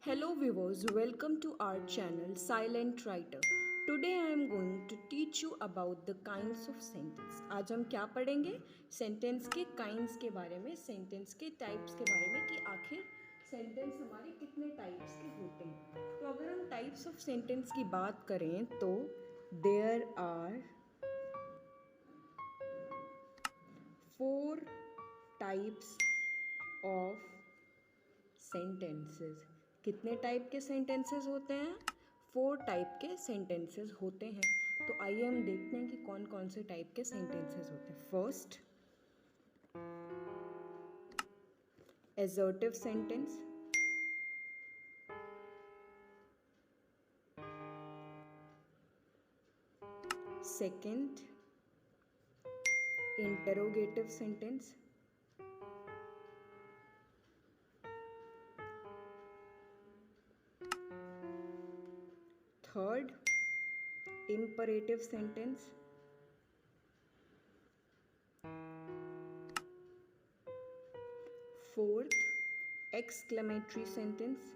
Hello viewers, welcome to our channel Silent Writer. Today I am going to teach you about the kinds of sentence. आज हम क्या पढ़ेंगे? Sentence के kinds के बारे में, सेंटेंस के टाइप्स के बारे में कि आखिर सेंटेंस हमारे कितने टाइप्स के होते हैं। तो अगर हम टाइप्स ऑफ सेंटेंस की बात करें तो there are 4 types of sentences. कितने टाइप के सेंटेंसेस होते हैं? 4 टाइप के सेंटेंसेस होते हैं। तो आइए हम देखते हैं कि कौन कौन से टाइप के सेंटेंसेस होते हैं। First, assertive sentence. Second, interrogative sentence. Third, imperative sentence. Fourth, exclamatory sentence.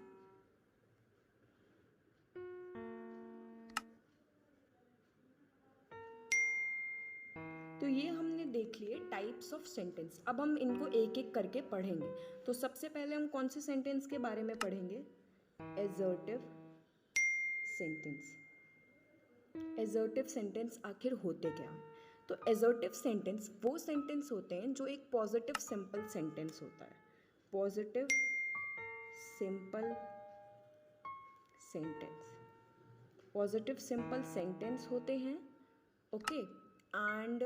तो ये हमने देख लिए टाइप्स ऑफ सेंटेंस। अब हम इनको एक एक करके पढ़ेंगे। तो सबसे पहले हम कौन से सेंटेंस के बारे में पढ़ेंगे? Assertive sentence. एजर्टिव सेंटेंस आखिर होते क्या हैं? तो एजर्टिव सेंटेंस वो सेंटेंस होते हैं जो एक पॉजिटिव सिंपल सेंटेंस होता है। Positive simple sentence, positive simple sentence होते हैं। ओके, एंड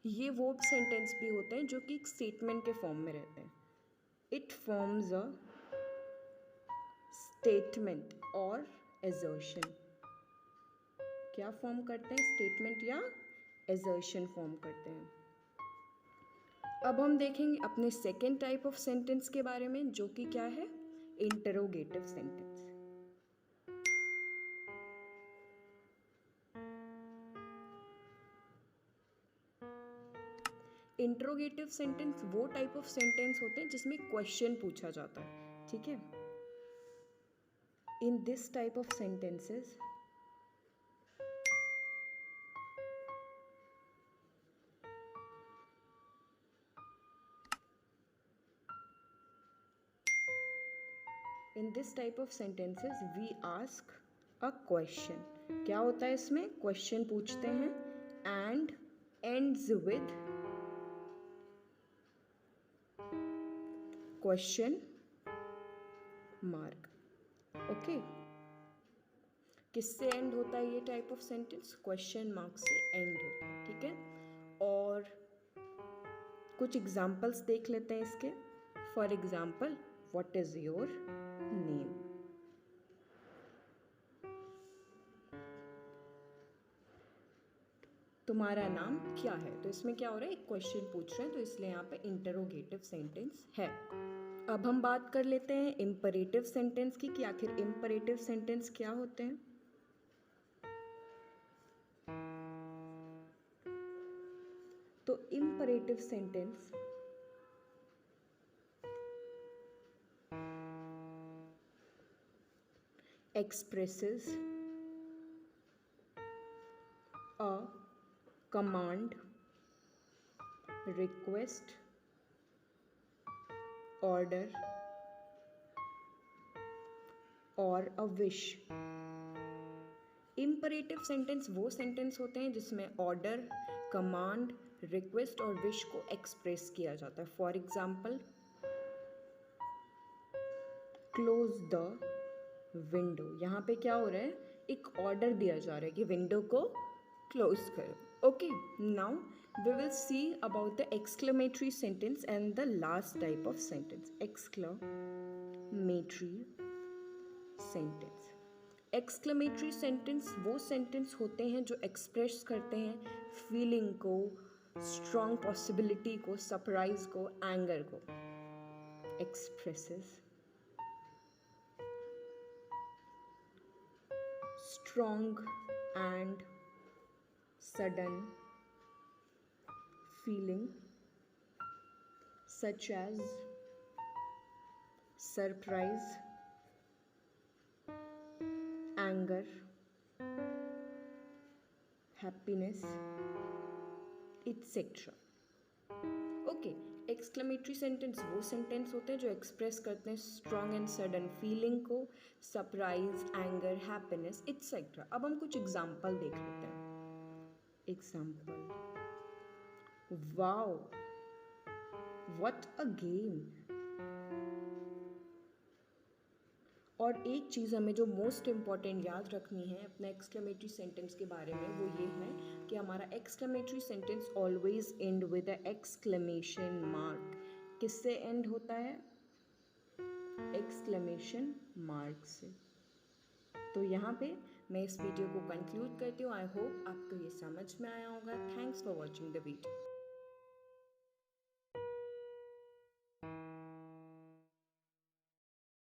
ये वो सेंटेंस भी होते हैं जो कि एक स्टेटमेंट के फॉर्म में रहते हैं। इट फॉर्म्स अ स्टेटमेंट और एजर्शन। क्या फॉर्म करते हैं? स्टेटमेंट या एजर्शन फॉर्म करते हैं। अब हम देखेंगे अपने सेकेंड टाइप ऑफ सेंटेंस के बारे में, जो कि क्या है? Interrogative sentence. इंटरोगेटिव सेंटेंस वो टाइप ऑफ सेंटेंस होते हैं जिसमें क्वेश्चन पूछा जाता है। ठीक है, in this type of sentences in this type of sentences we ask a question. क्या होता है इसमें? क्वेश्चन पूछते हैं and ends with question mark. Okay, किससे एंड होता है ये type of sentence? Question mark से एंड होता है। ठीक है, और कुछ एग्जाम्पल्स देख लेते हैं इसके। For example, what is your name? तुम्हारा नाम क्या है? तो इसमें क्या हो रहा है? एक क्वेश्चन पूछ रहे हैं, तो इसलिए यहाँ पे इंटरोगेटिव सेंटेंस है। अब हम बात कर लेते हैं इंपरेटिव सेंटेंस की, कि आखिर इंपरेटिव सेंटेंस क्या होते हैं। तो imperative sentence expresses a command, request, order or a wish। Imperative sentence वो सेंटेंस होते हैं जिसमें ऑर्डर, कमांड, रिक्वेस्ट और विश को एक्सप्रेस किया जाता है। For example, close the window. यहाँ पे क्या हो रहा है? एक ऑर्डर दिया जा रहा है कि विंडो को क्लोज करो। Okay, now we will see about the exclamatory sentence and the last type of sentence, exclamatory sentence. Exclamatory sentence वो सेंटेंस होते हैं जो एक्सप्रेस करते हैं फीलिंग को, स्ट्रॉन्ग पॉसिबिलिटी को, सरप्राइज को, एंगर को। Expresses strong and sudden feeling such as surprise, anger, happiness, etcetera. Okay, exclamatory sentence वो सेंटेंस होते हैं जो एक्सप्रेस करते हैं स्ट्रॉन्ग एंड सडन फीलिंग को, सरप्राइज, एंगर, हैप्पीनेस, इट्सेट्रा। अब हम कुछ एग्जाम्पल देख लेते हैं। Example, wow, what a game. और एक चीज़ हमें जो मोस्ट इम्पॉर्टेंट याद रखनी है अपने एक्सक्लेमेटरी सेंटेंस के बारे में, वो ये है कि हमारा exclamatory sentence always and with a exclamation mark. किससे एंड होता है? एक्सक्लेमेशन मार्क से। तो यहाँ पे मैं इस वीडियो को कंक्लूड करती हूँ। आई होप आपको ये समझ में आया होगा। Thanks for watching the video.